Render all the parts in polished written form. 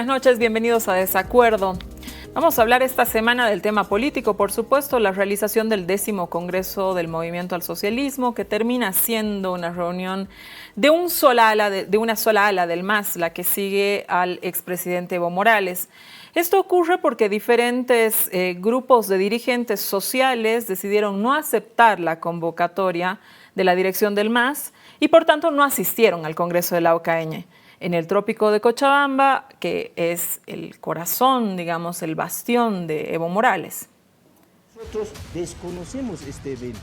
buenas noches, bienvenidos a Desacuerdo. Vamos a hablar esta semana del tema político, por supuesto, la realización del 10º Congreso del Movimiento al Socialismo, que termina siendo una reunión de una sola ala del MAS, la que sigue al expresidente Evo Morales. Esto ocurre porque diferentes grupos de dirigentes sociales decidieron no aceptar la convocatoria de la dirección del MAS y por tanto no asistieron al Congreso de la OCAeñe. En el trópico de Cochabamba, que es el corazón, digamos, el bastión de Evo Morales. Nosotros desconocemos este evento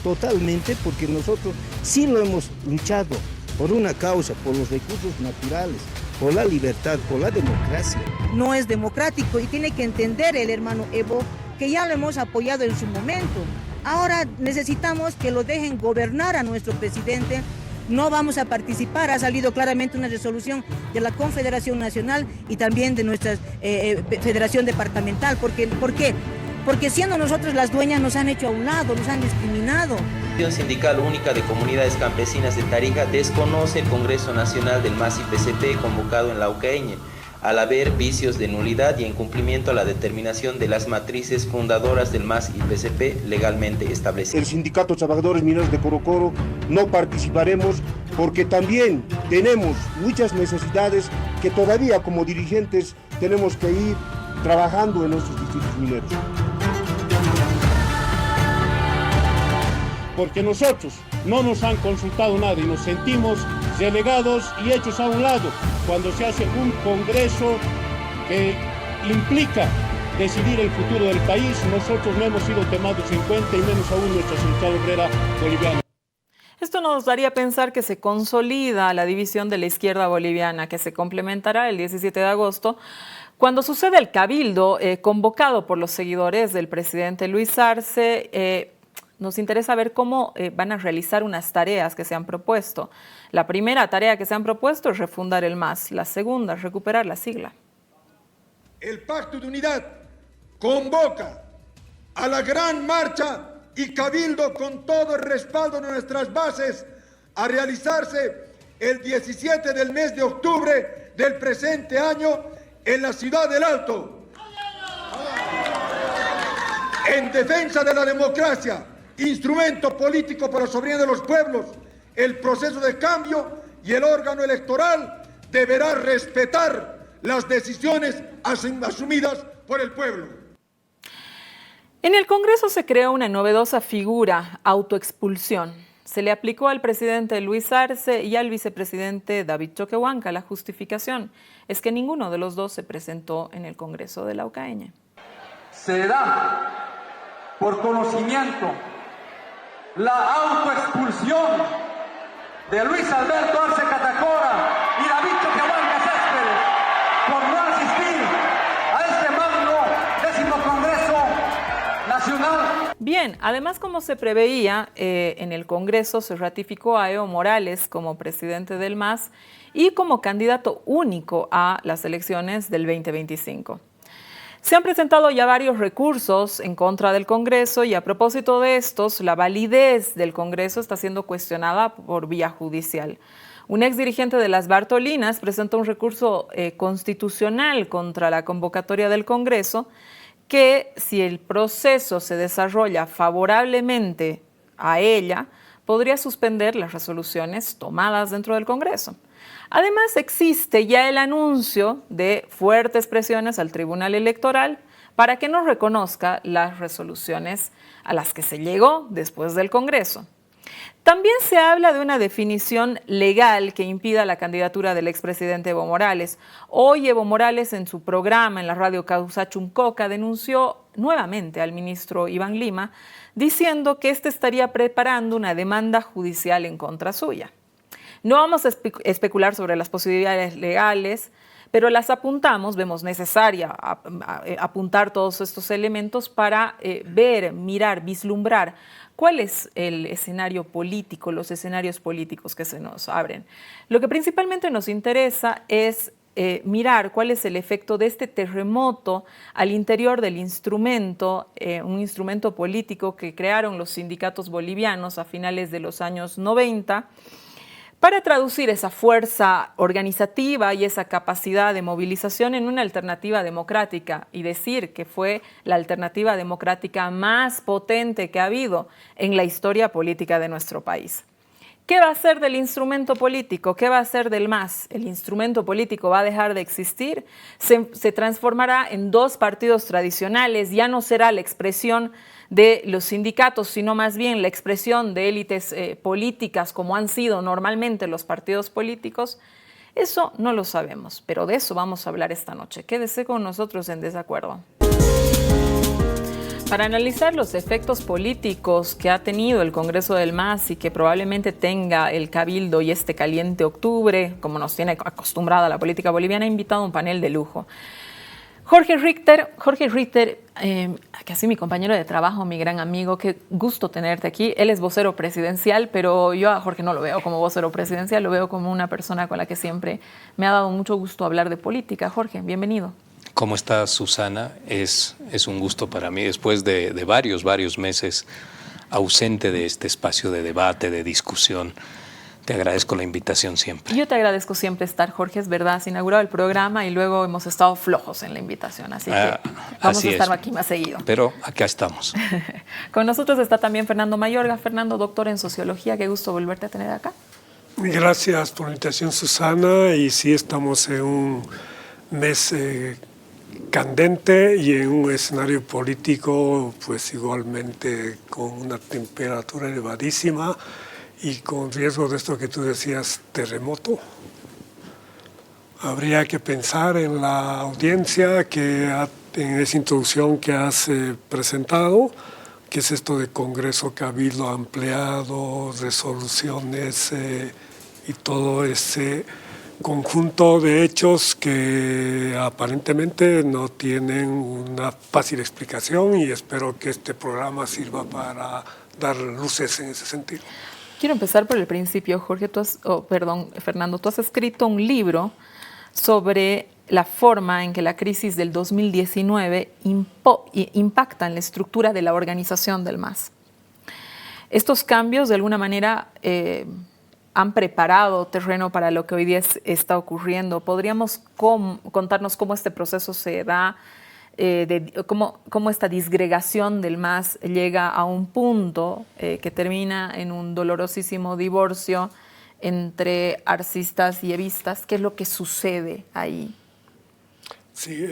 totalmente porque nosotros sí lo hemos luchado por una causa, por los recursos naturales, por la libertad, por la democracia. No es democrático y tiene que entender el hermano Evo que ya lo hemos apoyado en su momento. Ahora necesitamos que lo dejen gobernar a nuestro presidente. No vamos a participar, ha salido claramente una resolución de la Confederación Nacional y también de nuestra Federación Departamental. ¿Por qué? Porque siendo nosotros las dueñas nos han hecho a un lado, nos han discriminado. La Unión Sindical Única de Comunidades Campesinas de Tarija desconoce el Congreso Nacional del MAS y PCP convocado en la OCAeñe, al haber vicios de nulidad y en cumplimiento a la determinación de las matrices fundadoras del MAS y PCP legalmente establecidas. El Sindicato Trabajadores Mineros de Corocoro no participaremos porque también tenemos muchas necesidades que todavía como dirigentes tenemos que ir trabajando en nuestros distritos mineros. Porque nosotros no nos han consultado nada y nos sentimos delegados y hechos a un lado cuando se hace un congreso que implica decidir el futuro del país. Nosotros no hemos sido tomados en cuenta y menos aún nuestra central obrera boliviana. Esto nos daría a pensar que se consolida la división de la izquierda boliviana, que se complementará el 17 de agosto, cuando sucede el cabildo convocado por los seguidores del presidente Luis Arce. Nos interesa ver cómo van a realizar unas tareas que se han propuesto. La primera tarea que se han propuesto es refundar el MAS. La segunda, recuperar la sigla. El Pacto de Unidad convoca a la gran marcha y cabildo con todo el respaldo de nuestras bases a realizarse el 17 del mes de octubre del presente año en la ciudad del Alto. En defensa de la democracia, instrumento político para la soberanía de los pueblos, el proceso de cambio y el órgano electoral deberá respetar las decisiones asumidas por el pueblo. En el Congreso se creó una novedosa figura, autoexpulsión. Se le aplicó al presidente Luis Arce y al vicepresidente David Choquehuanca. La justificación es que ninguno de los dos se presentó en el Congreso de la OCAeñe. Se da por conocimiento la autoexpulsión de Luis Alberto Arce Catacora y David Choquehuanca Céspedes por no asistir a este magno 10º Congreso Nacional. Bien, además, como se preveía, en el Congreso se ratificó a Evo Morales como presidente del MAS y como candidato único a las elecciones del 2025. Se han presentado ya varios recursos en contra del Congreso y a propósito de estos, la validez del Congreso está siendo cuestionada por vía judicial. Un ex dirigente de las Bartolinas presentó un recurso constitucional contra la convocatoria del Congreso que, si el proceso se desarrolla favorablemente a ella, podría suspender las resoluciones tomadas dentro del Congreso. Además, existe ya el anuncio de fuertes presiones al Tribunal Electoral para que no reconozca las resoluciones a las que se llegó después del Congreso. También se habla de una definición legal que impida la candidatura del expresidente Evo Morales. Hoy Evo Morales, en su programa en la radio Causa Chuncoca, denunció nuevamente al ministro Iván Lima, diciendo que éste estaría preparando una demanda judicial en contra suya. No vamos a especular sobre las posibilidades legales, pero las apuntamos, vemos necesaria apuntar todos estos elementos para ver, mirar, vislumbrar cuál es el escenario político, los escenarios políticos que se nos abren. Lo que principalmente nos interesa es mirar cuál es el efecto de este terremoto al interior del instrumento, un instrumento político que crearon los sindicatos bolivianos a finales de los años 90, para traducir esa fuerza organizativa y esa capacidad de movilización en una alternativa democrática y decir que fue la alternativa democrática más potente que ha habido en la historia política de nuestro país. ¿Qué va a hacer del instrumento político? ¿Qué va a hacer del MAS? ¿El instrumento político va a dejar de existir? ¿Se transformará en dos partidos tradicionales? Ya no será la expresión de los sindicatos, sino más bien la expresión de élites políticas como han sido normalmente los partidos políticos. Eso no lo sabemos, pero de eso vamos a hablar esta noche. Quédese con nosotros en Desacuerdo. Para analizar los efectos políticos que ha tenido el Congreso del MAS y que probablemente tenga el Cabildo y este caliente octubre, como nos tiene acostumbrada la política boliviana, he invitado a un panel de lujo. Jorge Richter, que ha sido mi compañero de trabajo, mi gran amigo, qué gusto tenerte aquí. Él es vocero presidencial, pero yo a Jorge no lo veo como vocero presidencial, lo veo como una persona con la que siempre me ha dado mucho gusto hablar de política. Jorge, bienvenido. ¿Cómo estás, Susana? Es un gusto para mí, después de varios meses ausente de este espacio de debate, de discusión. Te agradezco la invitación siempre. Yo te agradezco siempre estar, Jorge, es verdad. Se inauguró el programa y luego hemos estado flojos en la invitación, así que vamos a estar aquí más seguido. Pero acá estamos. Con nosotros está también Fernando Mayorga. Fernando, doctor en Sociología, qué gusto volverte a tener acá. Gracias por la invitación, Susana, y sí estamos en un mes candente y en un escenario político pues igualmente con una temperatura elevadísima y con riesgo de esto que tú decías, terremoto. Habría que pensar en la audiencia en esa introducción que has presentado, que es esto de Congreso, Cabildo ampliado, resoluciones y todo ese conjunto de hechos que aparentemente no tienen una fácil explicación, y espero que este programa sirva para dar luces en ese sentido. Quiero empezar por el principio, Jorge. Fernando, tú has escrito un libro sobre la forma en que la crisis del 2019 impacta en la estructura de la organización del MAS. Estos cambios, de alguna manera, han preparado terreno para lo que hoy día está ocurriendo. ¿Podríamos contarnos cómo este proceso se da, cómo esta disgregación del MAS llega a un punto que termina en un dolorosísimo divorcio entre arcistas y evistas? ¿Qué es lo que sucede ahí? Sí,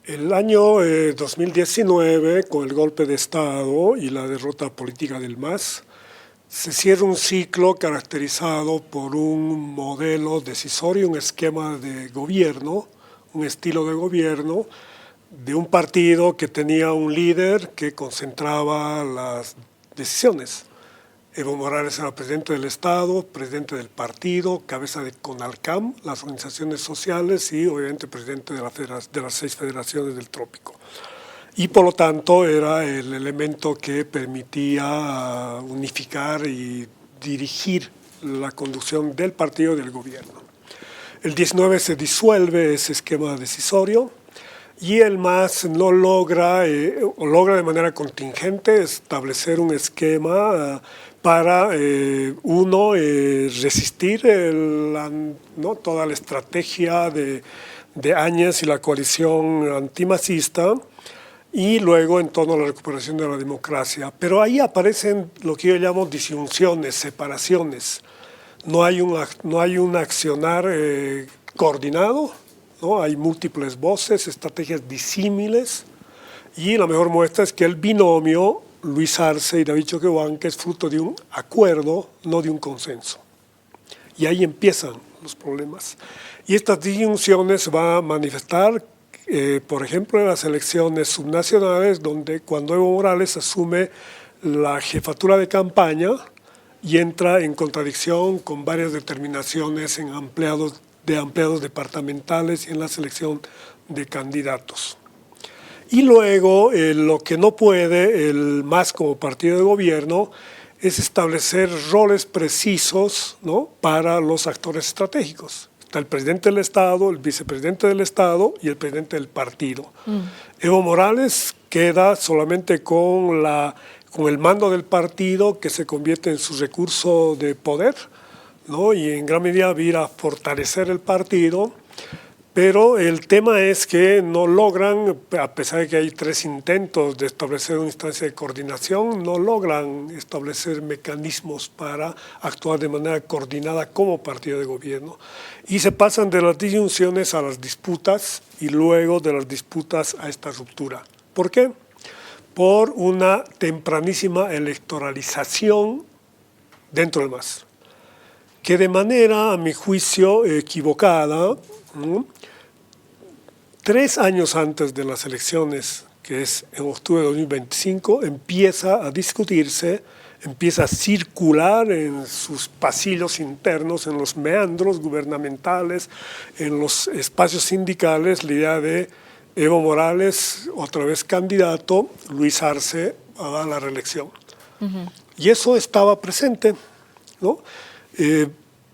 el año 2019, con el golpe de Estado y la derrota política del MAS, se cierra un ciclo caracterizado por un modelo decisorio, un esquema de gobierno, un estilo de gobierno de un partido que tenía un líder que concentraba las decisiones. Evo Morales era presidente del Estado, presidente del partido, cabeza de CONALCAM, las organizaciones sociales, y obviamente presidente de las 6 federaciones del Trópico. Y por lo tanto era el elemento que permitía unificar y dirigir la conducción del partido y del gobierno. El 19 se disuelve ese esquema decisorio y el MAS no logra, o logra de manera contingente establecer un esquema para, resistir toda la estrategia de Áñez y la coalición antimacista, y luego en torno a la recuperación de la democracia. Pero ahí aparecen lo que yo llamo disyunciones, separaciones. No hay un accionar coordinado, ¿no? Hay múltiples voces, estrategias disímiles, y la mejor muestra es que el binomio Luis Arce y David Choquehuanca es fruto de un acuerdo, no de un consenso. Y ahí empiezan los problemas. Y estas disyunciones van a manifestar por ejemplo, en las elecciones subnacionales, donde cuando Evo Morales asume la jefatura de campaña y entra en contradicción con varias determinaciones de empleados departamentales y en la selección de candidatos. Y luego lo que no puede el MAS como partido de gobierno es establecer roles precisos, ¿no?, para los actores estratégicos. Está el presidente del Estado, el vicepresidente del Estado y el presidente del partido. Evo Morales queda solamente con el mando del partido, que se convierte en su recurso de poder, ¿no? Y en gran medida va a ir a fortalecer el partido, pero el tema es que no logran, a pesar de que hay 3 intentos de establecer una instancia de coordinación, no logran establecer mecanismos para actuar de manera coordinada como partido de gobierno. Y se pasan de las disyunciones a las disputas y luego de las disputas a esta ruptura. ¿Por qué? Por una tempranísima electoralización dentro del MAS, que de manera, a mi juicio, equivocada, ¿no? 3 años antes de las elecciones, que es en octubre de 2025, empieza a discutirse, empieza a circular en sus pasillos internos, en los meandros gubernamentales, en los espacios sindicales, la idea de Evo Morales, otra vez candidato, Luis Arce a la reelección. Y eso estaba presente, ¿no?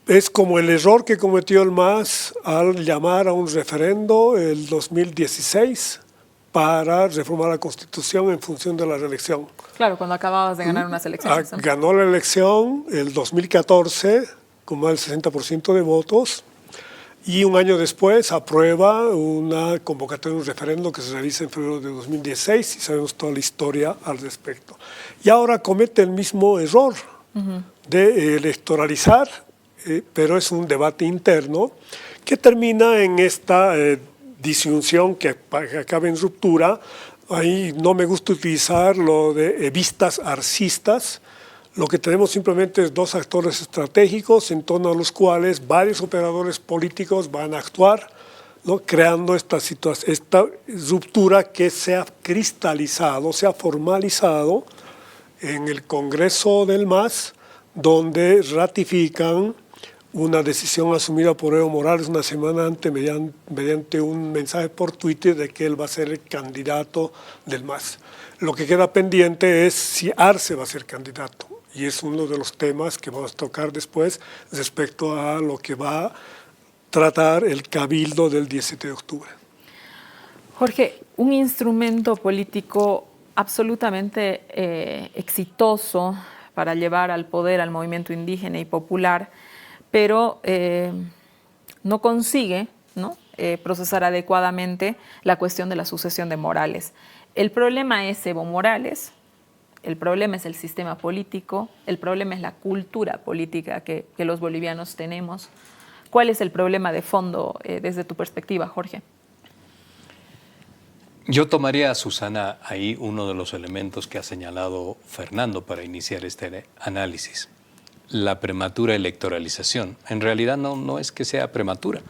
Es como el error que cometió el MAS al llamar a un referendo el 2016 para reformar la Constitución en función de la reelección. Claro, cuando acababas de ganar unas elecciones. Ganó la elección el 2014 con más del 60% de votos y un año después aprueba una convocatoria de un referendo que se realiza en febrero de 2016 y sabemos toda la historia al respecto. Y ahora comete el mismo error de electoralizar, pero es un debate interno que termina en esta disyunción que acaba en ruptura. Ahí no me gusta utilizar lo de evistas arcistas. Lo que tenemos simplemente es 2 actores estratégicos en torno a los cuales varios operadores políticos van a actuar, ¿no? Creando esta ruptura que se ha cristalizado, se ha formalizado en el Congreso del MAS, donde ratifican una decisión asumida por Evo Morales una semana antes mediante un mensaje por Twitter de que él va a ser el candidato del MAS. Lo que queda pendiente es si Arce va a ser candidato y es uno de los temas que vamos a tocar después respecto a lo que va a tratar el cabildo del 17 de octubre. Jorge, un instrumento político absolutamente exitoso para llevar al poder al movimiento indígena y popular, pero no consigue, ¿no? Procesar adecuadamente la cuestión de la sucesión de Morales. El problema es Evo Morales, el problema es el sistema político, el problema es la cultura política que los bolivianos tenemos. ¿Cuál es el problema de fondo desde tu perspectiva, Jorge? Yo tomaría, Susana, ahí uno de los elementos que ha señalado Fernando para iniciar este análisis. La prematura electoralización. En realidad no es que sea prematura.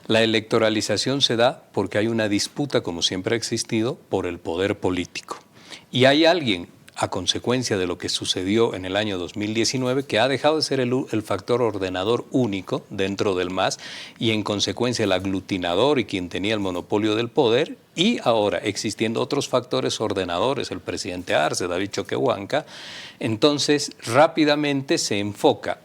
La electoralización se da porque hay una disputa, como siempre ha existido, por el poder político. Y hay alguien, a consecuencia de lo que sucedió en el año 2019, que ha dejado de ser el factor ordenador único dentro del MAS y en consecuencia el aglutinador y quien tenía el monopolio del poder, y ahora existiendo otros factores ordenadores, el presidente Arce, David Choquehuanca, entonces rápidamente se enfoca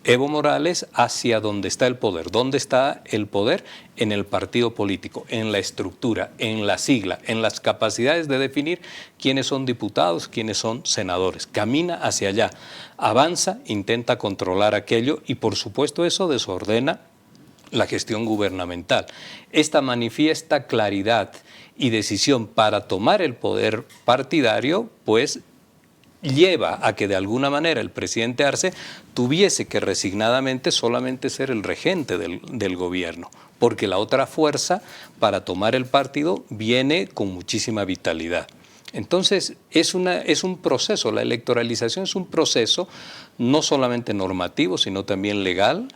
Evo Morales hacia dónde está el poder. ¿Dónde está el poder? En el partido político, en la estructura, en la sigla, en las capacidades de definir quiénes son diputados, quiénes son senadores. Camina hacia allá, avanza, intenta controlar aquello y por supuesto eso desordena la gestión gubernamental. Esta manifiesta claridad y decisión para tomar el poder partidario, pues lleva a que de alguna manera el presidente Arce tuviese que resignadamente solamente ser el regente del gobierno, porque la otra fuerza para tomar el partido viene con muchísima vitalidad. Entonces es un proceso, la electoralización es un proceso no solamente normativo, sino también legal,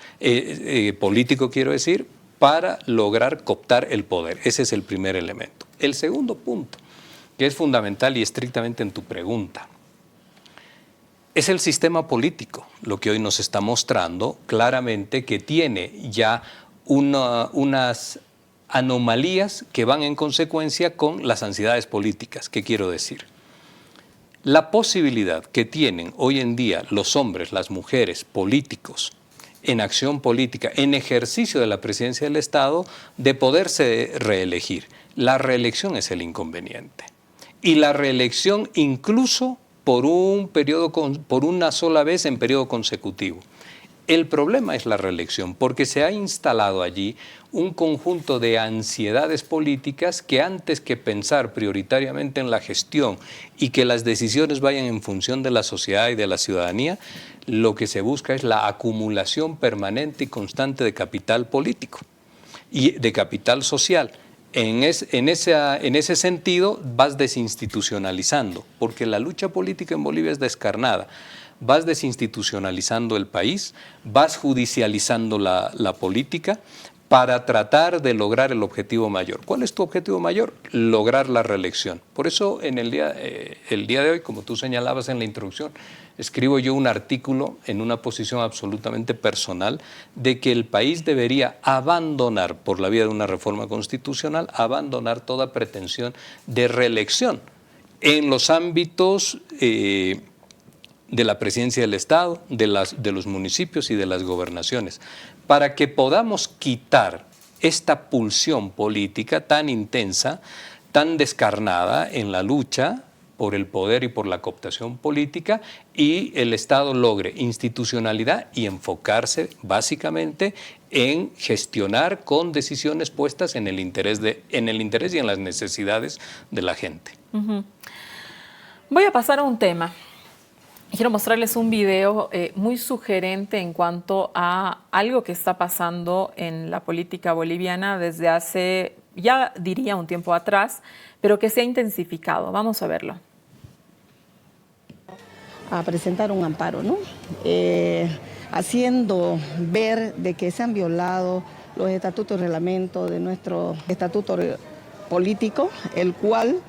político quiero decir, para lograr cooptar el poder. Ese es el primer elemento. El segundo punto, que es fundamental y estrictamente en tu pregunta, es el sistema político, lo que hoy nos está mostrando claramente que tiene ya unas anomalías que van en consecuencia con las ansiedades políticas. ¿Qué quiero decir? La posibilidad que tienen hoy en día los hombres, las mujeres, políticos, en acción política, en ejercicio de la presidencia del Estado, de poderse reelegir. La reelección es el inconveniente. Y la reelección incluso por un periodo, por una sola vez en periodo consecutivo. El problema es la reelección, porque se ha instalado allí un conjunto de ansiedades políticas que antes que pensar prioritariamente en la gestión y que las decisiones vayan en función de la sociedad y de la ciudadanía, lo que se busca es la acumulación permanente y constante de capital político y de capital social. En ese sentido vas desinstitucionalizando, porque la lucha política en Bolivia es descarnada. Vas desinstitucionalizando el país, vas judicializando la política para tratar de lograr el objetivo mayor. ¿Cuál es tu objetivo mayor? Lograr la reelección. Por eso el día de hoy, como tú señalabas en la introducción, escribo yo un artículo en una posición absolutamente personal de que el país debería abandonar, por la vía de una reforma constitucional, abandonar toda pretensión de reelección en los ámbitos de la presidencia del Estado, de los municipios y de las gobernaciones, para que podamos quitar esta pulsión política tan intensa, tan descarnada en la lucha por el poder y por la cooptación política, y el Estado logre institucionalidad y enfocarse básicamente en gestionar con decisiones puestas en el interés y en las necesidades de la gente. Voy a pasar a un tema. Quiero mostrarles un video muy sugerente en cuanto a algo que está pasando en la política boliviana desde hace, ya diría, un tiempo atrás, pero que se ha intensificado. Vamos a verlo. A presentar un amparo, ¿no? Haciendo ver de que se han violado los estatutos y reglamentos de nuestro estatuto político, el cual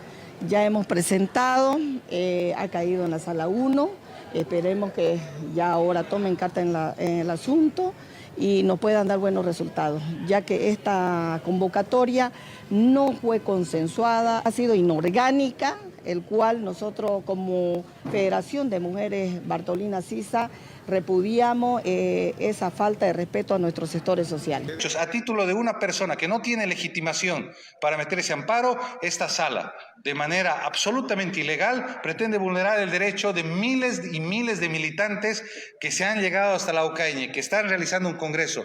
ya hemos presentado, ha caído en la sala 1. Esperemos que ya ahora tomen carta en el asunto y nos puedan dar buenos resultados, ya que esta convocatoria no fue consensuada, ha sido inorgánica, el cual nosotros como Federación de Mujeres Bartolina Sisa repudiamos esa falta de respeto a nuestros sectores sociales. A título de una persona que no tiene legitimación para meter ese amparo, esta sala, de manera absolutamente ilegal, pretende vulnerar el derecho de miles y miles de militantes que se han llegado hasta la Ocaña, que están realizando un congreso.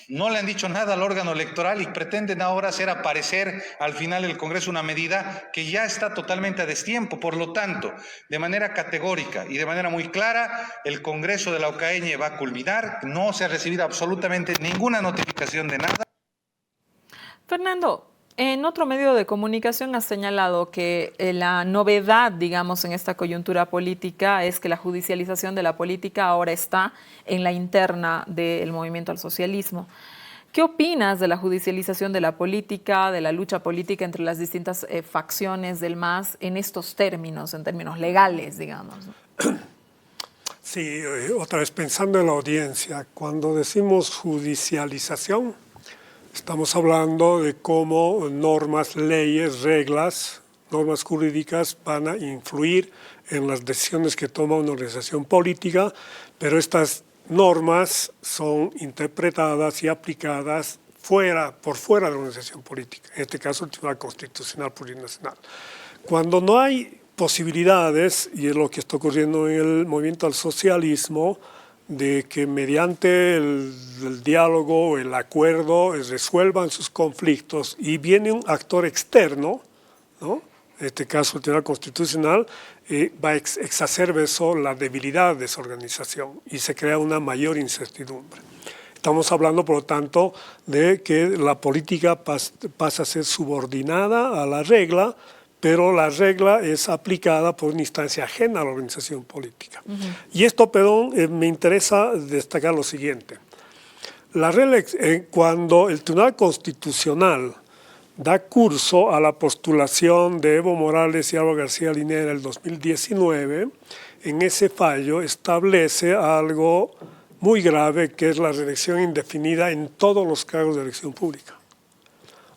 No le han dicho nada al órgano electoral y pretenden ahora hacer aparecer al final del Congreso una medida que ya está totalmente a destiempo. Por lo tanto, de manera categórica y de manera muy clara, el Congreso de la Ocaña va a culminar. No se ha recibido absolutamente ninguna notificación de nada. Fernando, en otro medio de comunicación has señalado que la novedad, digamos, en esta coyuntura política es que la judicialización de la política ahora está en la interna del movimiento al socialismo. ¿Qué opinas de la judicialización de la política, de la lucha política entre las distintas facciones del MAS en estos términos, en términos legales, digamos? Sí, otra vez pensando en la audiencia, cuando decimos judicialización, estamos hablando de cómo normas, leyes, reglas, normas jurídicas van a influir en las decisiones que toma una organización política, pero estas normas son interpretadas y aplicadas por fuera de la organización política, en este caso el Tribunal Constitucional Plurinacional. Cuando no hay posibilidades, y es lo que está ocurriendo en el movimiento al socialismo, de que mediante el diálogo, el acuerdo, resuelvan sus conflictos y viene un actor externo, ¿no? En este caso el Tribunal Constitucional, va a exacerbar eso, la debilidad de esa organización y se crea una mayor incertidumbre. Estamos hablando, por lo tanto, de que la política pasa a ser subordinada a la regla, pero la regla es aplicada por una instancia ajena a la organización política. Y esto, me interesa destacar lo siguiente. Cuando el Tribunal Constitucional da curso a la postulación de Evo Morales y Álvaro García Linera en el 2019, en ese fallo establece algo muy grave, que es la reelección indefinida en todos los cargos de elección pública.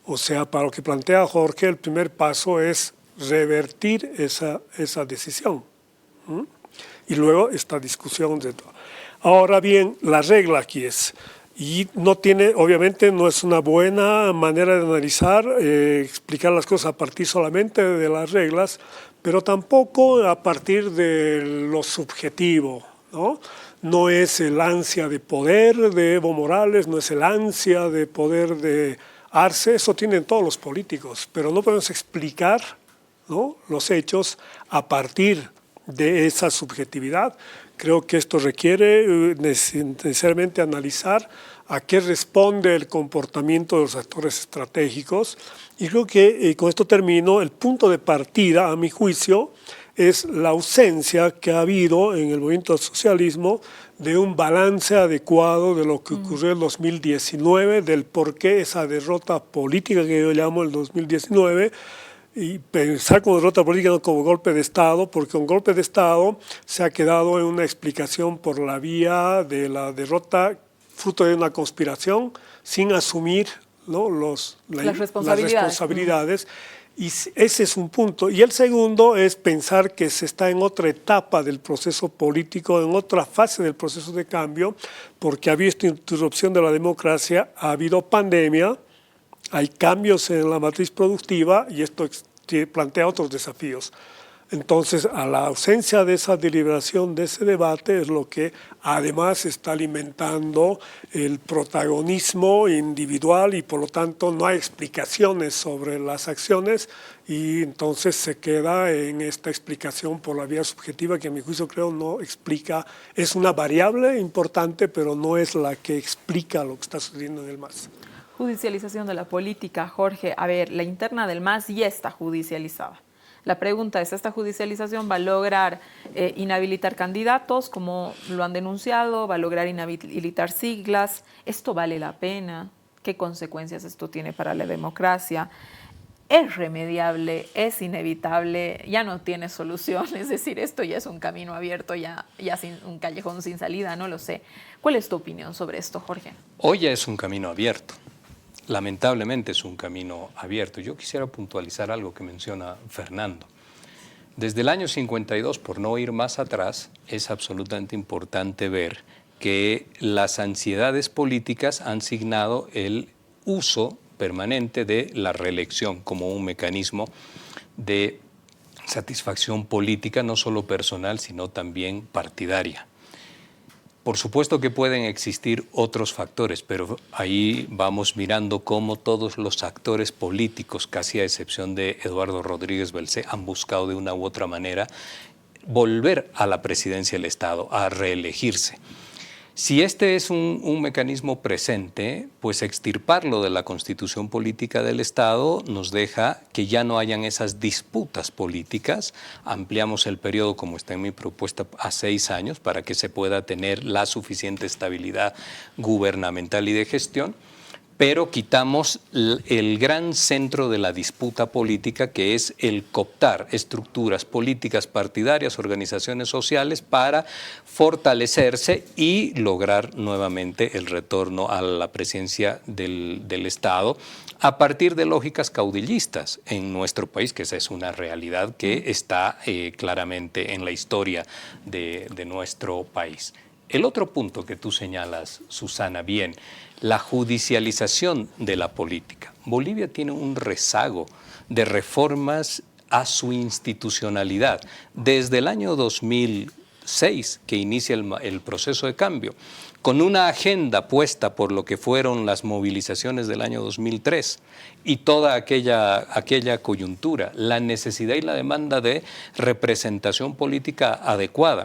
O sea, para lo que plantea Jorge, el primer paso es revertir esa decisión. Y luego esta discusión. Ahora bien, la regla aquí es, y obviamente no es una buena manera de analizar, explicar las cosas a partir solamente de las reglas, pero tampoco a partir de lo subjetivo, ¿no? No es el ansia de poder de Evo Morales, no es el ansia de poder de Arce, eso tienen todos los políticos, pero no podemos explicar, ¿no?, los hechos a partir de esa subjetividad. Creo que esto requiere necesariamente analizar a qué responde el comportamiento de los actores estratégicos, y creo que, con esto termino, el punto de partida, a mi juicio, es la ausencia que ha habido en el movimiento del socialismo de un balance adecuado de lo que ocurrió en 2019, del por qué esa derrota política que yo llamo el 2019, y pensar como derrota política no como golpe de Estado, porque un golpe de Estado se ha quedado en una explicación por la vía de la derrota fruto de una conspiración sin asumir, ¿no?, las responsabilidades. Y ese es un punto. Y el segundo es pensar que se está en otra etapa del proceso político, en otra fase del proceso de cambio, porque ha habido esta interrupción de la democracia, ha habido pandemia, hay cambios en la matriz productiva y esto plantea otros desafíos. Entonces, a la ausencia de esa deliberación, de ese debate, es lo que además está alimentando el protagonismo individual y por lo tanto no hay explicaciones sobre las acciones y entonces se queda en esta explicación por la vía subjetiva que a mi juicio creo no explica, es una variable importante pero no es la que explica lo que está sucediendo en el MAS. Judicialización de la política, Jorge. A ver, la interna del MAS ya está judicializada. La pregunta es, ¿esta judicialización va a lograr inhabilitar candidatos, como lo han denunciado? ¿Va a lograr inhabilitar siglas? ¿Esto vale la pena? ¿Qué consecuencias esto tiene para la democracia? ¿Es remediable? ¿Es inevitable? ¿Ya no tiene solución? Es decir, esto ya es un camino abierto, ya sin, un callejón sin salida, no lo sé. ¿Cuál es tu opinión sobre esto, Jorge? Hoy ya es un camino abierto. Lamentablemente es un camino abierto. Yo quisiera puntualizar algo que menciona Fernando. Desde el año 52, por no ir más atrás, es absolutamente importante ver que las ansiedades políticas han signado el uso permanente de la reelección como un mecanismo de satisfacción política, no solo personal, sino también partidaria. Por supuesto que pueden existir otros factores, pero ahí vamos mirando cómo todos los actores políticos, casi a excepción de Eduardo Rodríguez Belcé, han buscado de una u otra manera volver a la presidencia del Estado, a reelegirse. Si este es un mecanismo presente, pues extirparlo de la Constitución Política del Estado nos deja que ya no hayan esas disputas políticas. Ampliamos el periodo, como está en mi propuesta, a 6 años para que se pueda tener la suficiente estabilidad gubernamental y de gestión, pero quitamos el gran centro de la disputa política, que es el cooptar estructuras políticas partidarias, organizaciones sociales, para fortalecerse y lograr nuevamente el retorno a la presidencia del Estado a partir de lógicas caudillistas en nuestro país, que esa es una realidad que está claramente en la historia de nuestro país. El otro punto que tú señalas, Susana, bien, la judicialización de la política. Bolivia tiene un rezago de reformas a su institucionalidad. Desde el año 2006, que inicia el proceso de cambio, con una agenda puesta por lo que fueron las movilizaciones del año 2003 y toda aquella coyuntura, la necesidad y la demanda de representación política adecuada,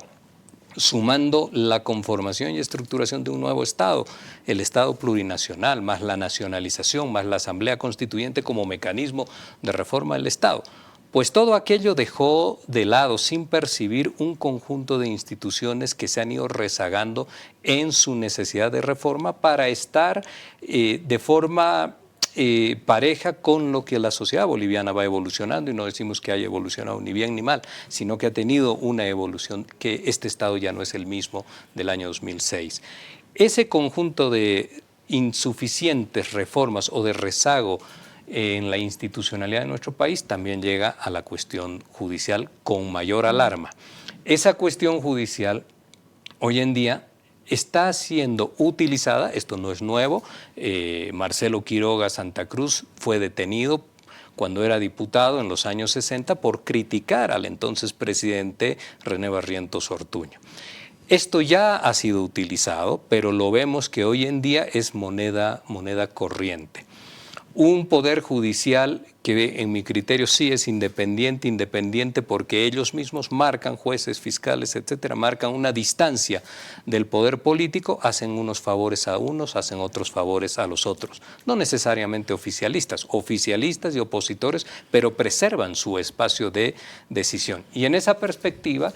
sumando la conformación y estructuración de un nuevo Estado, el Estado plurinacional, más la nacionalización, más la Asamblea Constituyente como mecanismo de reforma del Estado. Pues todo aquello dejó de lado, sin percibir, un conjunto de instituciones que se han ido rezagando en su necesidad de reforma para estar de forma pareja con lo que la sociedad boliviana va evolucionando, y no decimos que haya evolucionado ni bien ni mal, sino que ha tenido una evolución, que este Estado ya no es el mismo del año 2006. Ese conjunto de insuficientes reformas o de rezago en la institucionalidad de nuestro país también llega a la cuestión judicial con mayor alarma. Esa cuestión judicial hoy en día está siendo utilizada, esto no es nuevo, Marcelo Quiroga Santa Cruz fue detenido cuando era diputado en los años 60 por criticar al entonces presidente René Barrientos Ortuño. Esto ya ha sido utilizado, pero lo vemos que hoy en día es moneda corriente. Un poder judicial que en mi criterio sí es independiente porque ellos mismos marcan, jueces, fiscales, etcétera, marcan una distancia del poder político, hacen unos favores a unos, hacen otros favores a los otros. No necesariamente oficialistas y opositores, pero preservan su espacio de decisión. Y en esa perspectiva,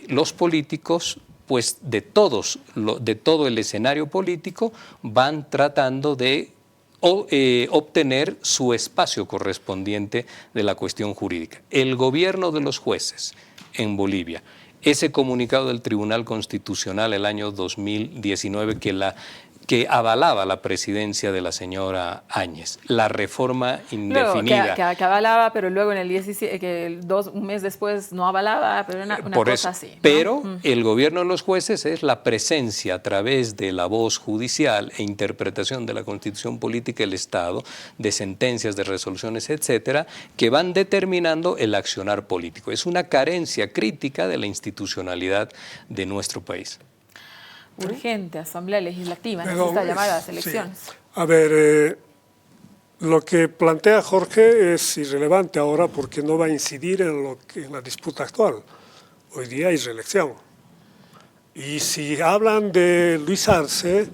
los políticos, pues de todo el escenario político, van tratando de obtener su espacio correspondiente de la cuestión jurídica. El gobierno de los jueces en Bolivia, ese comunicado del Tribunal Constitucional el año 2019 que avalaba la presidencia de la señora Áñez, la reforma indefinida. Luego, que avalaba, pero luego en el 17, un mes después no avalaba, pero una cosa así, ¿no? Pero el gobierno de los jueces es la presencia a través de la voz judicial e interpretación de la Constitución Política del Estado, de sentencias, de resoluciones, etcétera, que van determinando el accionar político. Es una carencia crítica de la institucionalidad de nuestro país. Urgente, Asamblea Legislativa, necesita llamar a las elecciones. Sí. A ver, lo que plantea Jorge es irrelevante ahora porque no va a incidir en la disputa actual. Hoy día hay reelección. Y si hablan de Luis Arce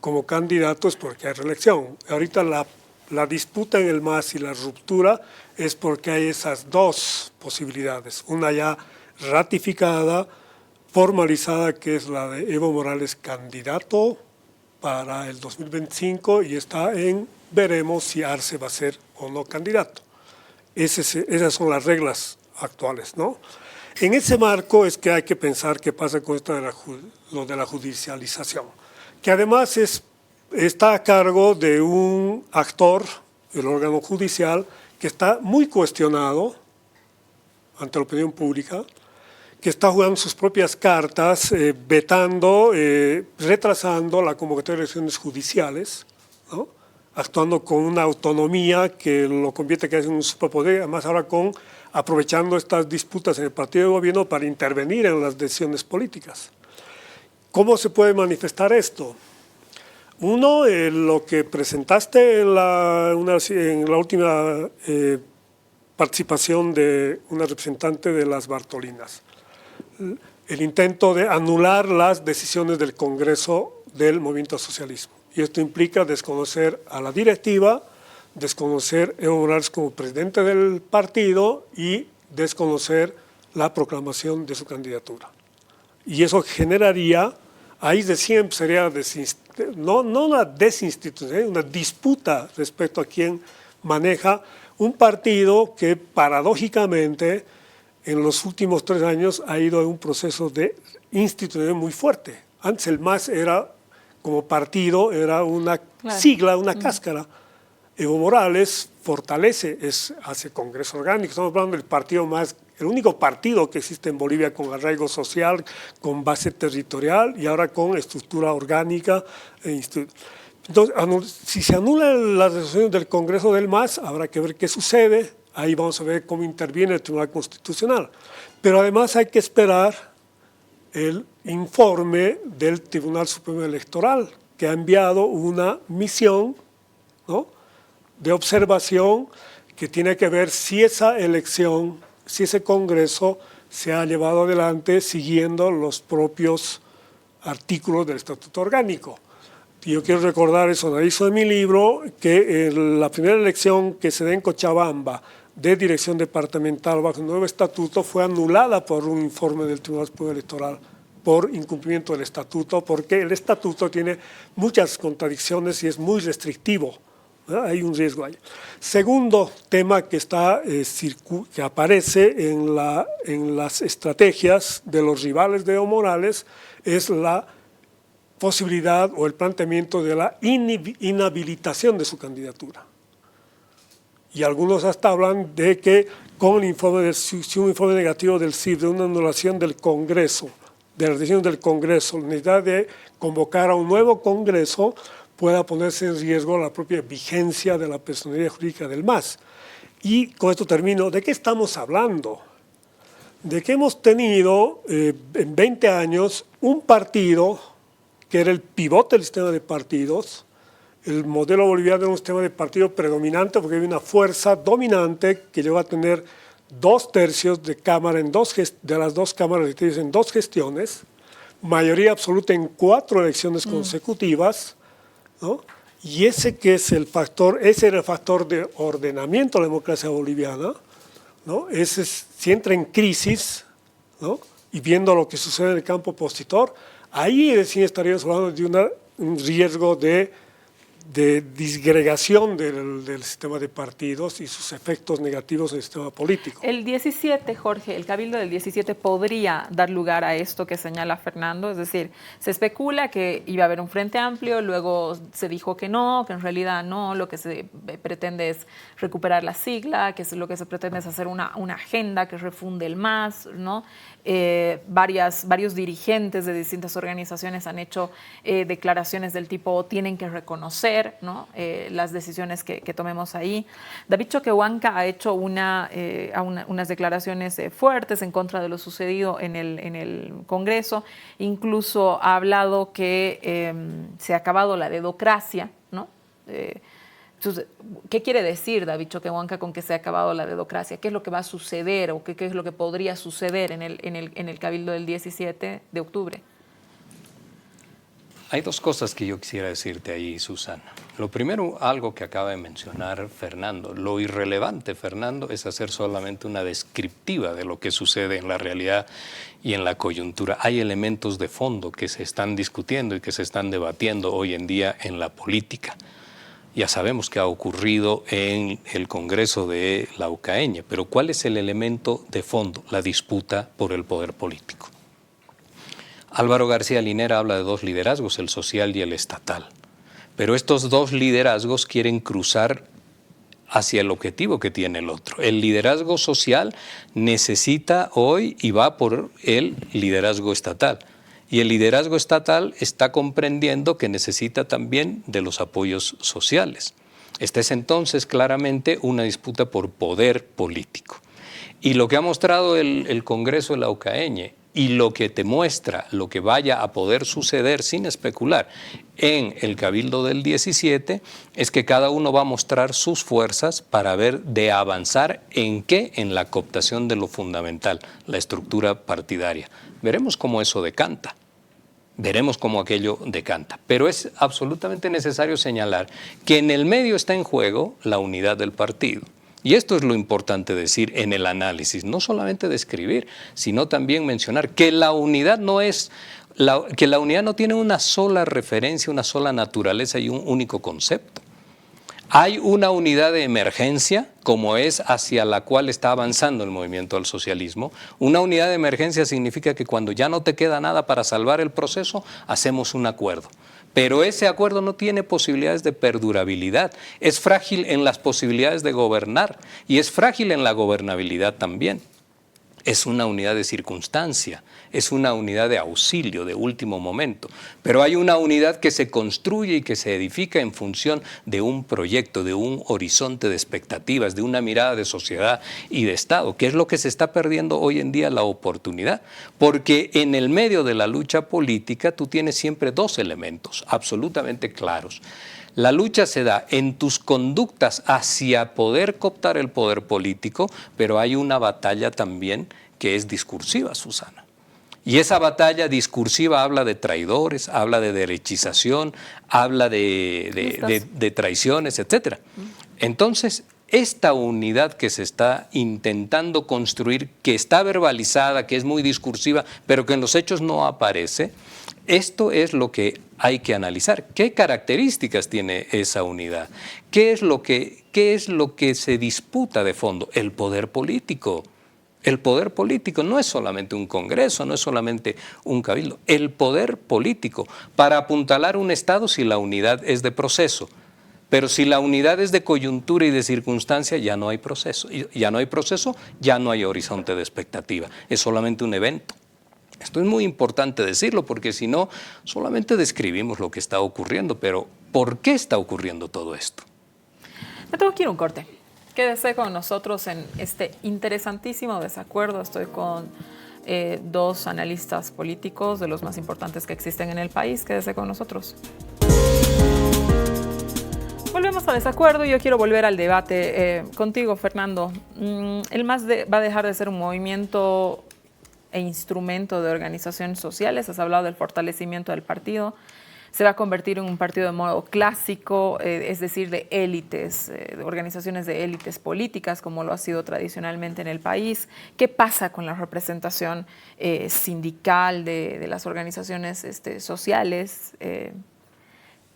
como candidato es porque hay reelección. Ahorita la disputa en el MAS y la ruptura es porque hay esas dos posibilidades. Una ya ratificada, formalizada, que es la de Evo Morales candidato para el 2025 y está veremos si Arce va a ser o no candidato. Esas son las reglas actuales, ¿no? En ese marco es que hay que pensar qué pasa con lo de la judicialización, que además está a cargo de un actor, el órgano judicial, que está muy cuestionado ante la opinión pública, que está jugando sus propias cartas, vetando, retrasando la convocatoria de elecciones judiciales, ¿no? Actuando con una autonomía que lo convierte casi en un superpoder, además ahora aprovechando estas disputas en el partido de gobierno para intervenir en las decisiones políticas. ¿Cómo se puede manifestar esto? Uno, lo que presentaste en la última participación de una representante de las Bartolinas. El intento de anular las decisiones del Congreso del movimiento socialismo. Y esto implica desconocer a la directiva, desconocer a Evo Morales como presidente del partido y desconocer la proclamación de su candidatura. Y eso generaría, ahí de siempre sería no una desinstitución, una disputa respecto a quién maneja un partido que paradójicamente en los últimos 3 años ha ido en un proceso de institución muy fuerte. Antes el MAS como partido era una sigla, una cáscara. Evo Morales fortalece, hace congreso orgánico. Estamos hablando del partido el único partido que existe en Bolivia con arraigo social, con base territorial y ahora con estructura orgánica. Entonces, si se anulan las resoluciones del Congreso del MAS, habrá que ver qué sucede. Ahí vamos a ver cómo interviene el Tribunal Constitucional. Pero además hay que esperar el informe del Tribunal Supremo Electoral, que ha enviado una misión, ¿no?, de observación que tiene que ver si esa elección, si ese Congreso se ha llevado adelante siguiendo los propios artículos del Estatuto Orgánico. Y yo quiero recordar eso, analizo en mi libro, que la primera elección que se da en Cochabamba de dirección departamental bajo el nuevo estatuto fue anulada por un informe del Tribunal Supremo Electoral por incumplimiento del estatuto, porque el estatuto tiene muchas contradicciones y es muy restrictivo, ¿no? Hay un riesgo ahí. Segundo tema que aparece en las estrategias de los rivales de Evo Morales es la posibilidad o el planteamiento de la inhabilitación de su candidatura. Y algunos hasta hablan de que con un informe negativo del CIF, de una anulación del Congreso, de la decisión del Congreso, la necesidad de convocar a un nuevo Congreso pueda ponerse en riesgo la propia vigencia de la personería jurídica del MAS. Y con esto termino. ¿De qué estamos hablando? de que hemos tenido en 20 años un partido que era el pivote del sistema de partidos. El modelo boliviano era un sistema de partido predominante porque había una fuerza dominante que llegó a tener 2/3 de cámara de las dos cámaras legislativas en 2 gestiones, mayoría absoluta en 4 elecciones consecutivas, ¿no? Y ese era el factor de ordenamiento de la democracia boliviana, ¿no? Si entra en crisis, ¿no? Y viendo lo que sucede en el campo opositor, ahí sí estaríamos hablando de un riesgo de disgregación del sistema de partidos y sus efectos negativos en el sistema político. El 17, Jorge, el cabildo del 17 podría dar lugar a esto que señala Fernando, es decir, se especula que iba a haber un frente amplio, luego se dijo que no, que en realidad no, lo que se pretende es recuperar la sigla, que lo que se pretende es hacer una agenda que refunde el MAS, ¿no? Varios dirigentes de distintas organizaciones han hecho declaraciones del tipo tienen que reconocer, ¿no? Las decisiones que tomemos ahí. David Choquehuanca ha hecho unas declaraciones fuertes en contra de lo sucedido en el Congreso, incluso ha hablado que se ha acabado la dedocracia, ¿no? Entonces, ¿qué quiere decir David Choquehuanca con que se ha acabado la dedocracia? ¿Qué es lo que va a suceder o qué es lo que podría suceder en el cabildo del 17 de octubre? Hay 2 cosas que yo quisiera decirte ahí, Susana. Lo primero, algo que acaba de mencionar Fernando. Lo irrelevante, Fernando, es hacer solamente una descriptiva de lo que sucede en la realidad y en la coyuntura. Hay elementos de fondo que se están discutiendo y que se están debatiendo hoy en día en la política. Ya sabemos que ha ocurrido en el Congreso de Laucaeña, pero ¿cuál es el elemento de fondo? La disputa por el poder político. Álvaro García Linera habla de 2 liderazgos, el social y el estatal. Pero estos 2 liderazgos quieren cruzar hacia el objetivo que tiene el otro. El liderazgo social necesita hoy y va por el liderazgo estatal. Y el liderazgo estatal está comprendiendo que necesita también de los apoyos sociales. Esta es entonces claramente una disputa por poder político. Y lo que ha mostrado el Congreso de Laucaeña y lo que te muestra lo que vaya a poder suceder sin especular en el Cabildo del 17 es que cada uno va a mostrar sus fuerzas para ver de avanzar en qué, en la cooptación de lo fundamental, la estructura partidaria. Veremos cómo eso decanta. Veremos cómo aquello decanta. Pero es absolutamente necesario señalar que en el medio está en juego la unidad del partido. Y esto es lo importante decir en el análisis, no solamente describir, sino también mencionar que la unidad que la unidad no tiene una sola referencia, una sola naturaleza y un único concepto. Hay una unidad de emergencia, como es hacia la cual está avanzando el movimiento al socialismo. Una unidad de emergencia significa que cuando ya no te queda nada para salvar el proceso, hacemos un acuerdo. Pero ese acuerdo no tiene posibilidades de perdurabilidad. Es frágil en las posibilidades de gobernar y es frágil en la gobernabilidad también. Es una unidad de circunstancia, es una unidad de auxilio, de último momento. Pero hay una unidad que se construye y que se edifica en función de un proyecto, de un horizonte de expectativas, de una mirada de sociedad y de Estado, que es lo que se está perdiendo hoy en día la oportunidad. Porque en el medio de la lucha política tú tienes siempre 2 elementos absolutamente claros. La lucha se da en tus conductas hacia poder cooptar el poder político, pero hay una batalla también que es discursiva, Susana. Y esa batalla discursiva habla de traidores, habla de derechización, habla de traiciones, etc. Entonces, esta unidad que se está intentando construir, que está verbalizada, que es muy discursiva, pero que en los hechos no aparece, esto es lo que hay que analizar. ¿Qué características tiene esa unidad? ¿Qué es lo que se disputa de fondo? El poder político. El poder político no es solamente un congreso, no es solamente un cabildo. El poder político para apuntalar un Estado si la unidad es de proceso. Pero si la unidad es de coyuntura y de circunstancia, ya no hay proceso. Ya no hay proceso, ya no hay horizonte de expectativa. Es solamente un evento. Esto es muy importante decirlo porque si no, solamente describimos lo que está ocurriendo, pero ¿por qué está ocurriendo todo esto? Me tengo que ir a un corte. Quédese con nosotros en este interesantísimo desacuerdo. Estoy con dos analistas políticos de los más importantes que existen en el país. Quédese con nosotros. Volvemos al desacuerdo y yo quiero volver al debate contigo, Fernando. El MAS va a dejar de ser un movimiento e instrumento de organizaciones sociales. Has hablado del fortalecimiento del partido. Se va a convertir en un partido de modo clásico, es decir, de élites, de organizaciones de élites políticas, como lo ha sido tradicionalmente en el país. ¿Qué pasa con la representación sindical de las organizaciones sociales?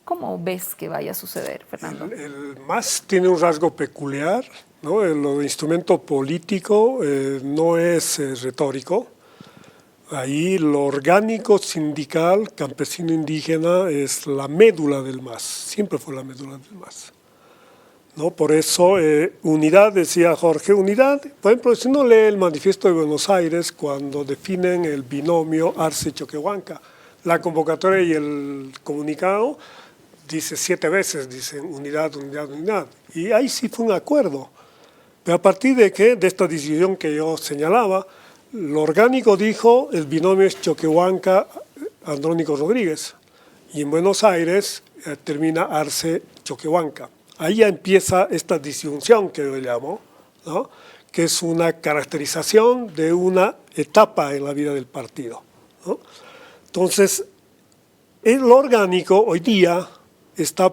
¿Cómo ves que vaya a suceder, Fernando? El MAS tiene un rasgo peculiar, ¿no? Lo de instrumento político no es retórico. Ahí lo orgánico sindical, campesino indígena, es la médula del MAS, siempre fue la médula del MAS. ¿No? Por eso, unidad, decía Jorge, unidad, por ejemplo, si uno lee el Manifiesto de Buenos Aires cuando definen el binomio Arce-Choquehuanca, la convocatoria y el comunicado dice 7 veces, dicen unidad, unidad, unidad, y ahí sí fue un acuerdo. Pero a partir de qué, de esta decisión que yo señalaba, lo orgánico dijo, el binomio es Choquehuanca-Andrónico Rodríguez, y en Buenos Aires termina Arce-Choquehuanca. Ahí ya empieza esta disyunción que yo llamo, ¿no? Que es una caracterización de una etapa en la vida del partido, ¿no? Entonces, lo orgánico hoy día está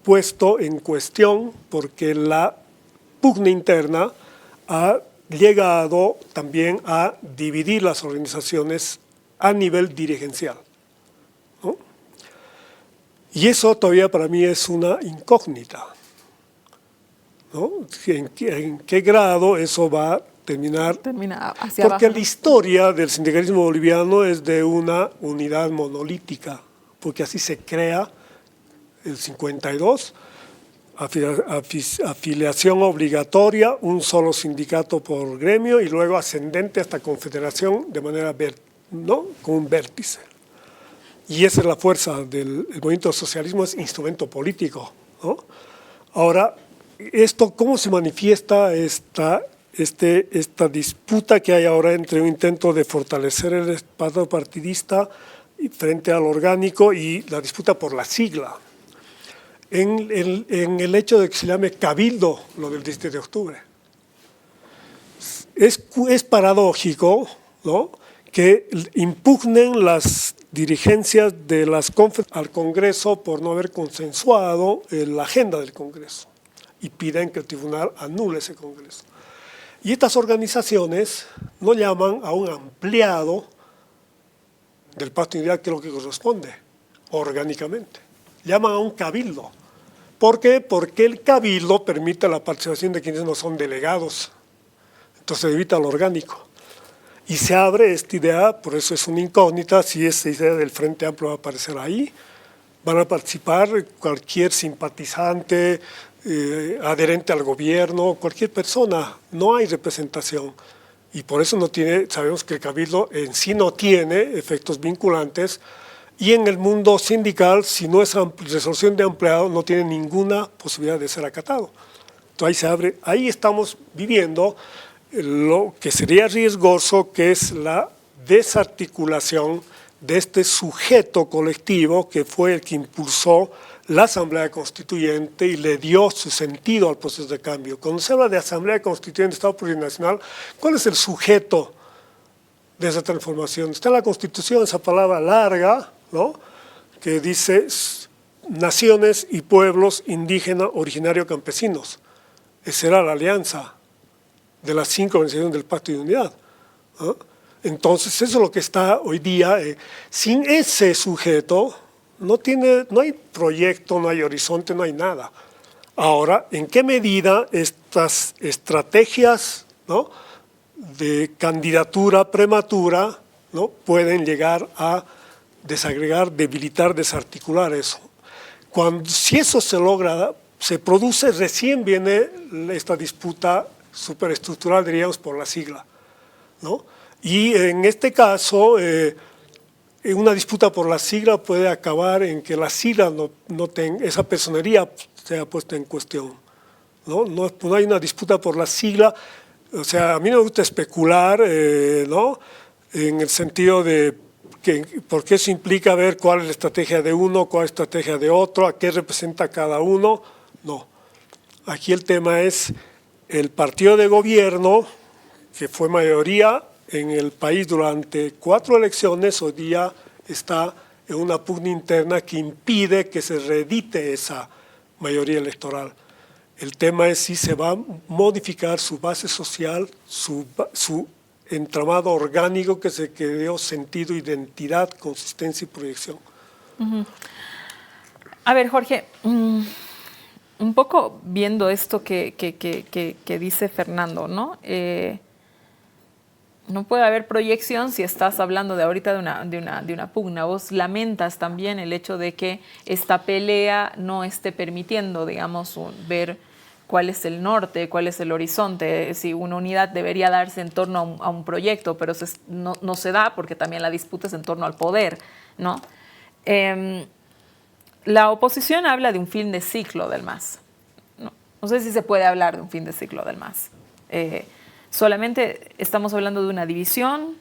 puesto en cuestión porque la pugna interna ha llegado también a dividir las organizaciones a nivel dirigencial, ¿no? Y eso todavía para mí es una incógnita, ¿no? ¿En qué grado eso va a terminar hacia porque abajo, ¿no? La historia del sindicalismo boliviano es de una unidad monolítica, porque así se crea el 52, afiliación obligatoria, un solo sindicato por gremio y luego ascendente hasta confederación de manera, ¿no? Con un vértice. Y esa es la fuerza del movimiento socialismo, es instrumento político, ¿no? Ahora, ¿cómo se manifiesta esta disputa que hay ahora entre un intento de fortalecer el espacio partidista frente al orgánico y la disputa por la sigla? En el hecho de que se llame cabildo lo del 17 de octubre. Es paradójico, ¿no?, que impugnen las dirigencias de las conferencias al Congreso por no haber consensuado la agenda del Congreso y piden que el tribunal anule ese Congreso. Y estas organizaciones no llaman a un ampliado del Pacto de Unidad, que es lo que corresponde orgánicamente. Llaman a un cabildo. ¿Por qué? Porque el cabildo permite la participación de quienes no son delegados. Entonces evita lo orgánico. Y se abre esta idea, por eso es una incógnita, si esta idea del Frente Amplio va a aparecer ahí. Van a participar cualquier simpatizante, adherente al gobierno, cualquier persona. No hay representación. Y por eso no tiene, sabemos que el cabildo en sí no tiene efectos vinculantes. Y en el mundo sindical, si no es resolución de empleado, no tiene ninguna posibilidad de ser acatado. Entonces ahí se abre, ahí estamos viviendo lo que sería riesgoso, que es la desarticulación de este sujeto colectivo que fue el que impulsó la Asamblea Constituyente y le dio su sentido al proceso de cambio. Cuando se habla de Asamblea Constituyente, Estado Plurinacional, ¿cuál es el sujeto de esa transformación? Está en la Constitución esa palabra larga, ¿no?, que dice naciones y pueblos indígenas originarios campesinos. Esa era la alianza de las 5 organizaciones del Pacto de Unidad, ¿no? Entonces eso es lo que está hoy día. Sin ese sujeto no hay proyecto, no hay horizonte, no hay nada. Ahora, ¿en qué medida estas estrategias, ¿no?, de candidatura prematura, ¿no?, pueden llegar a desagregar, debilitar, desarticular eso? Si eso se logra, se produce, recién viene esta disputa superestructural, diríamos, por la sigla, ¿no? Y en este caso, una disputa por la sigla puede acabar en que la sigla esa personería sea puesta en cuestión, No hay una disputa por la sigla. O sea, a mí no me gusta especular, ¿no? En el sentido de porque eso implica ver cuál es la estrategia de uno, cuál es la estrategia de otro, a qué representa cada uno. No. Aquí el tema es el partido de gobierno, que fue mayoría en el país durante 4 elecciones, hoy día está en una pugna interna que impide que se reedite esa mayoría electoral. El tema es si se va a modificar su base social, su entramado orgánico que se dio sentido, identidad, consistencia y proyección. A ver, Jorge, un poco viendo esto que dice Fernando, ¿no? No puede haber proyección si estás hablando de ahorita de una pugna. Vos lamentas también el hecho de que esta pelea no esté permitiendo, digamos, ver cuál es el norte, cuál es el horizonte, si una unidad debería darse en torno a un proyecto, pero no se da porque también la disputa es en torno al poder, ¿no? La oposición habla de un fin de ciclo del MAS. No sé si se puede hablar de un fin de ciclo del MAS. Solamente estamos hablando de una división.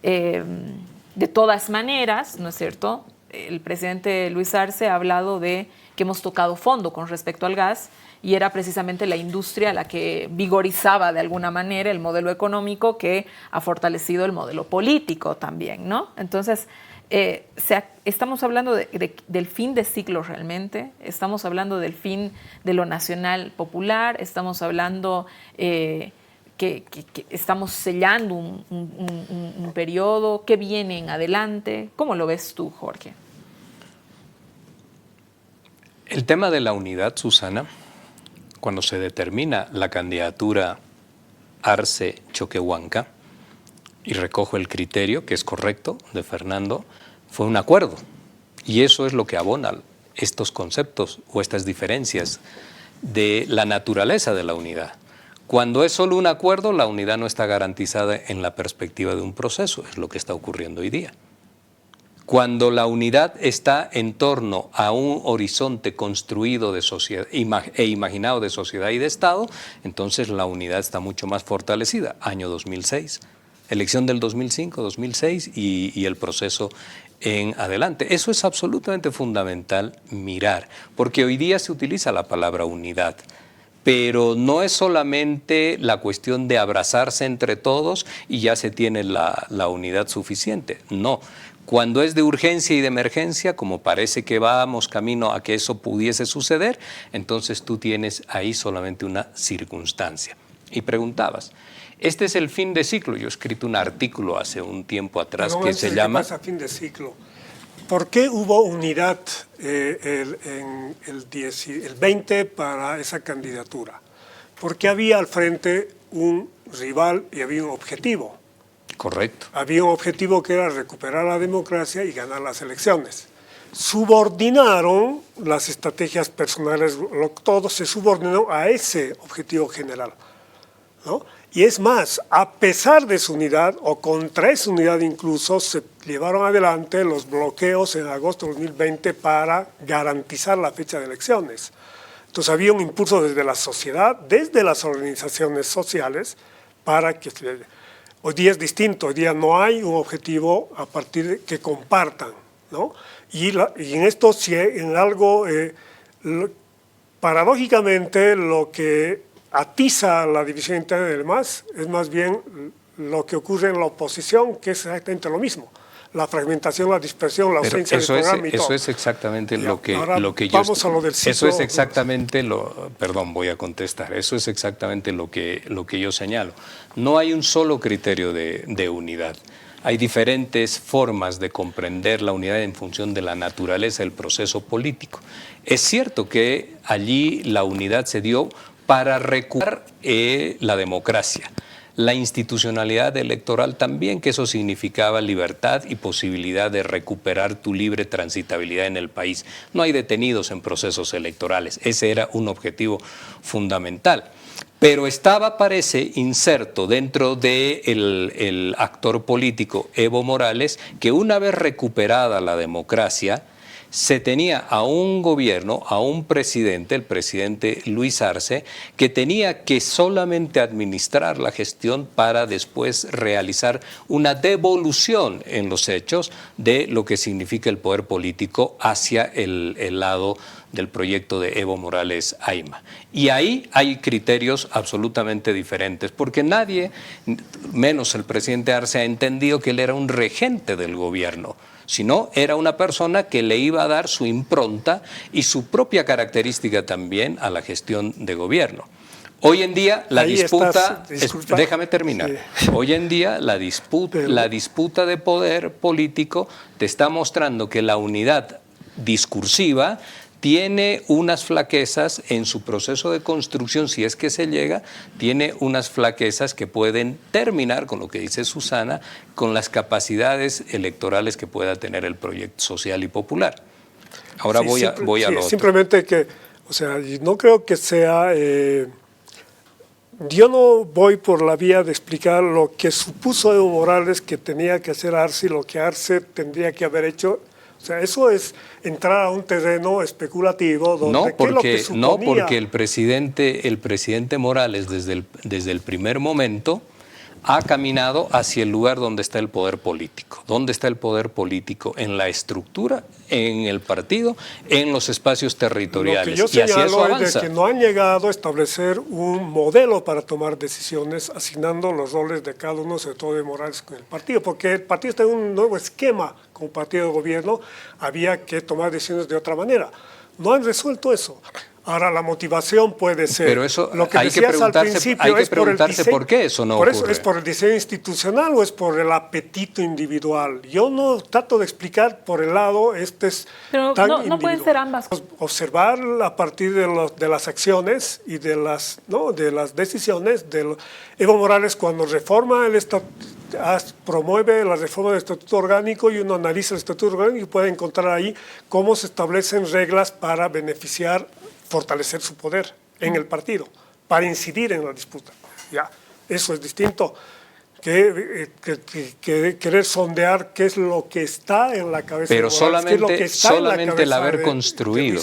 De todas maneras, ¿no es cierto? El presidente Luis Arce ha hablado de que hemos tocado fondo con respecto al gas y era precisamente la industria la que vigorizaba de alguna manera el modelo económico que ha fortalecido el modelo político también, ¿no? Entonces, estamos hablando del fin de ciclo realmente, estamos hablando del fin de lo nacional popular, estamos hablando que estamos sellando un periodo, ¿qué viene en adelante? ¿Cómo lo ves tú, Jorge? El tema de la unidad, Susana, cuando se determina la candidatura Arce-Choquehuanca, y recojo el criterio, que es correcto, de Fernando, fue un acuerdo. Y eso es lo que abona estos conceptos o estas diferencias de la naturaleza de la unidad. Cuando es solo un acuerdo, la unidad no está garantizada en la perspectiva de un proceso, es lo que está ocurriendo hoy día. Cuando la unidad está en torno a un horizonte construido de sociedad e imaginado de sociedad y de Estado, entonces la unidad está mucho más fortalecida. Año 2006, elección del 2005, 2006 y el proceso en adelante. Eso es absolutamente fundamental mirar, porque hoy día se utiliza la palabra unidad, pero no es solamente la cuestión de abrazarse entre todos y ya se tiene la unidad suficiente. No. Cuando es de urgencia y de emergencia, como parece que vamos camino a que eso pudiese suceder, entonces tú tienes ahí solamente una circunstancia. Y preguntabas, este es el fin de ciclo. Yo he escrito un artículo hace un tiempo atrás que se llama... ¿Qué pasa fin de ciclo? ¿Por qué hubo unidad en el 20 para esa candidatura? Porque había al frente un rival y había un objetivo. Correcto. Había un objetivo que era recuperar la democracia y ganar las elecciones. Subordinaron las estrategias personales, todo se subordinó a ese objetivo general, ¿no? Y es más, a pesar de su unidad, o contra esa unidad incluso, se llevaron adelante los bloqueos en agosto de 2020 para garantizar la fecha de elecciones. Entonces había un impulso desde la sociedad, desde las organizaciones sociales, para que... Hoy día es distinto, hoy día no hay un objetivo a partir de que compartan, ¿no? Y en esto, si en algo, paradójicamente, lo que atiza la división interna del MAS es más bien lo que ocurre en la oposición, que es exactamente lo mismo. La fragmentación, la dispersión, la ausencia de programa y todo. Eso es exactamente lo que yo... Vamos a lo del ciclo. Eso es exactamente Perdón, voy a contestar. Eso es exactamente lo que yo señalo. No hay un solo criterio de unidad. Hay diferentes formas de comprender la unidad en función de la naturaleza del proceso político. Es cierto que allí la unidad se dio para recuperar la democracia. La institucionalidad electoral también, que eso significaba libertad y posibilidad de recuperar tu libre transitabilidad en el país. No hay detenidos en procesos electorales, ese era un objetivo fundamental. Pero estaba, parece, inserto dentro del actor político Evo Morales, que una vez recuperada la democracia, se tenía a un gobierno, a un presidente, el presidente Luis Arce, que tenía que solamente administrar la gestión para después realizar una devolución en los hechos de lo que significa el poder político hacia el lado del proyecto de Evo Morales Ayma. Y ahí hay criterios absolutamente diferentes, porque nadie, menos el presidente Arce, ha entendido que él era un regente del gobierno, sino era una persona que le iba a dar su impronta y su propia característica también a la gestión de gobierno. Hoy en día la disputa, déjame terminar, hoy en día la disputa de poder político te está mostrando que la unidad discursiva tiene unas flaquezas en su proceso de construcción, si es que se llega, tiene unas flaquezas que pueden terminar, con lo que dice Susana, con las capacidades electorales que pueda tener el proyecto social y popular. Ahora voy a lo otro. Simplemente que, o sea, no creo que sea... yo no voy por la vía de explicar lo que supuso Evo Morales que tenía que hacer Arce y lo que Arce tendría que haber hecho. O sea, eso es entrar a un terreno especulativo donde no, porque el presidente Morales desde el primer momento ha caminado hacia el lugar donde está el poder político. ¿Dónde está el poder político? En la estructura, en el partido, en los espacios territoriales. Lo que yo señalo es de que no han llegado a establecer un modelo para tomar decisiones, asignando los roles de cada uno, sobre todo de Morales con el partido, porque el partido está en un nuevo esquema como partido de gobierno, había que tomar decisiones de otra manera. No han resuelto eso. Ahora, la motivación puede ser... Pero eso lo que hay que preguntarse por qué eso no ocurre. Por eso, ¿es por el diseño institucional o es por el apetito individual? Yo no trato de explicar por el lado Pero tan no pueden ser ambas. Observar a partir de las acciones y de las decisiones de Evo Morales cuando reforma el estatuto, promueve la reforma del Estatuto Orgánico y uno analiza el Estatuto Orgánico y puede encontrar ahí cómo se establecen reglas para fortalecer su poder en el partido, para incidir en la disputa. Ya, eso es distinto que querer sondear qué es lo que está en la cabeza de Morales, solamente el haber construido,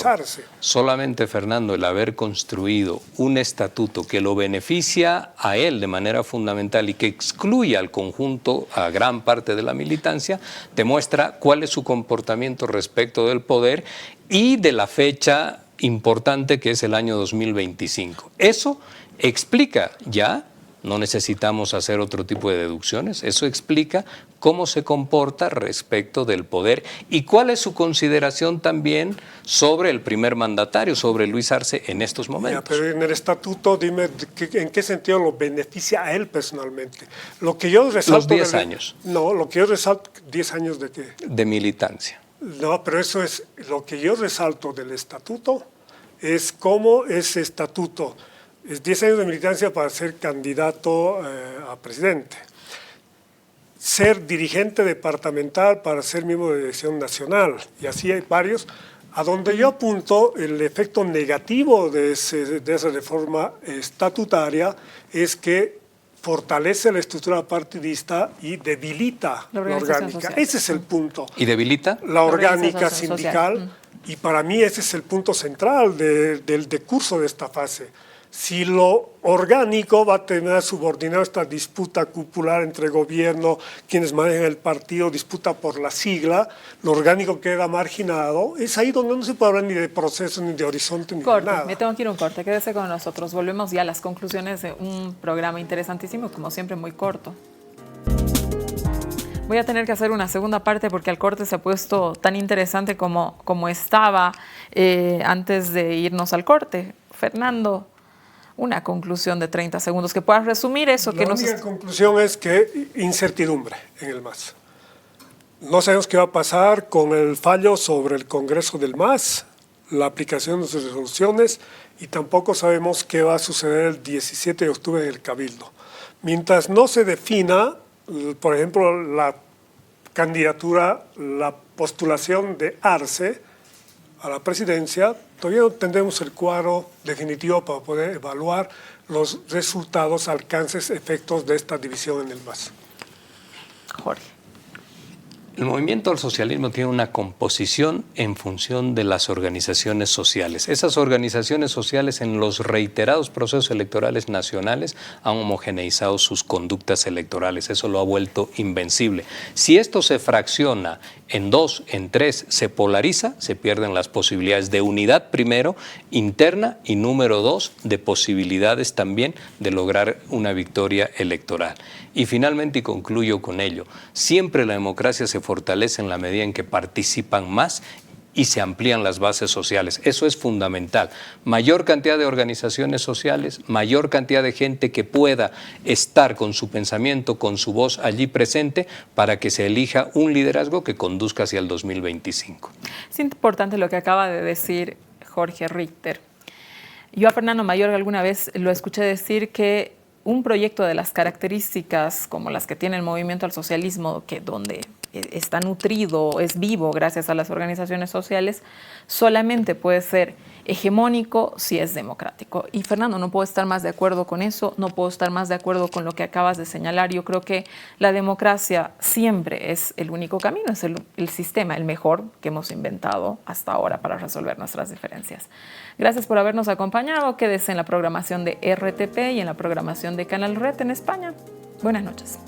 solamente, Fernando, el haber construido un estatuto que lo beneficia a él de manera fundamental y que excluye al conjunto, a gran parte de la militancia, te muestra cuál es su comportamiento respecto del poder y de la fecha importante que es el año 2025. Eso explica ya, no necesitamos hacer otro tipo de deducciones, eso explica cómo se comporta respecto del poder y cuál es su consideración también sobre el primer mandatario, sobre Luis Arce en estos momentos. Pero en el estatuto, dime, ¿en qué sentido lo beneficia a él personalmente? Lo que yo resalto... Los 10 años. No, lo que yo resalto, ¿10 años de qué? De militancia. No, pero eso es, lo que yo resalto del estatuto es cómo ese estatuto es 10 años de militancia para ser candidato a presidente, ser dirigente departamental para ser miembro de dirección nacional, y así hay varios, a donde yo apunto el efecto negativo de esa reforma estatutaria es que fortalece la estructura partidista y debilita la orgánica. Social. Ese es el punto. ¿Y debilita? La orgánica sindical, y para mí ese es el punto central del decurso de esta fase. Si lo orgánico va a tener subordinado esta disputa cupular entre gobierno, quienes manejan el partido, disputa por la sigla, lo orgánico queda marginado, es ahí donde no se puede hablar ni de proceso, ni de horizonte, ni de nada. Me tengo que ir a un corte, quédese con nosotros. Volvemos ya a las conclusiones de un programa interesantísimo, como siempre muy corto. Voy a tener que hacer una segunda parte porque el corte se ha puesto tan interesante como estaba antes de irnos al corte. Fernando, una conclusión de 30 segundos que puedas resumir eso. La única conclusión es que incertidumbre en el MAS. No sabemos qué va a pasar con el fallo sobre el Congreso del MAS, la aplicación de sus resoluciones, y tampoco sabemos qué va a suceder el 17 de octubre en el Cabildo. Mientras no se defina, por ejemplo, la candidatura, la postulación de Arce a la presidencia, todavía no tendremos el cuadro definitivo para poder evaluar los resultados, alcances, efectos de esta división en el MAS. Jorge. El movimiento al socialismo tiene una composición en función de las organizaciones sociales. Esas organizaciones sociales en los reiterados procesos electorales nacionales han homogeneizado sus conductas electorales. Eso lo ha vuelto invencible. Si esto se fracciona en 2, en 3, se polariza, se pierden las posibilidades de unidad primero, interna, y número 2, de posibilidades también de lograr una victoria electoral. Y finalmente, y concluyo con ello, siempre la democracia se fortalece en la medida en que participan más y se amplían las bases sociales. Eso es fundamental. Mayor cantidad de organizaciones sociales, mayor cantidad de gente que pueda estar con su pensamiento, con su voz allí presente, para que se elija un liderazgo que conduzca hacia el 2025. Es importante lo que acaba de decir Jorge Richter. Yo a Fernando Mayorga alguna vez lo escuché decir que un proyecto de las características como las que tiene el movimiento al socialismo, que donde está nutrido, es vivo gracias a las organizaciones sociales, solamente puede ser hegemónico si es democrático. Y Fernando, no puedo estar más de acuerdo con eso, no puedo estar más de acuerdo con lo que acabas de señalar. Yo creo que la democracia siempre es el único camino, es el sistema, el mejor que hemos inventado hasta ahora para resolver nuestras diferencias. Gracias por habernos acompañado. Quédese en la programación de RTP y en la programación de Canal Red en España. Buenas noches.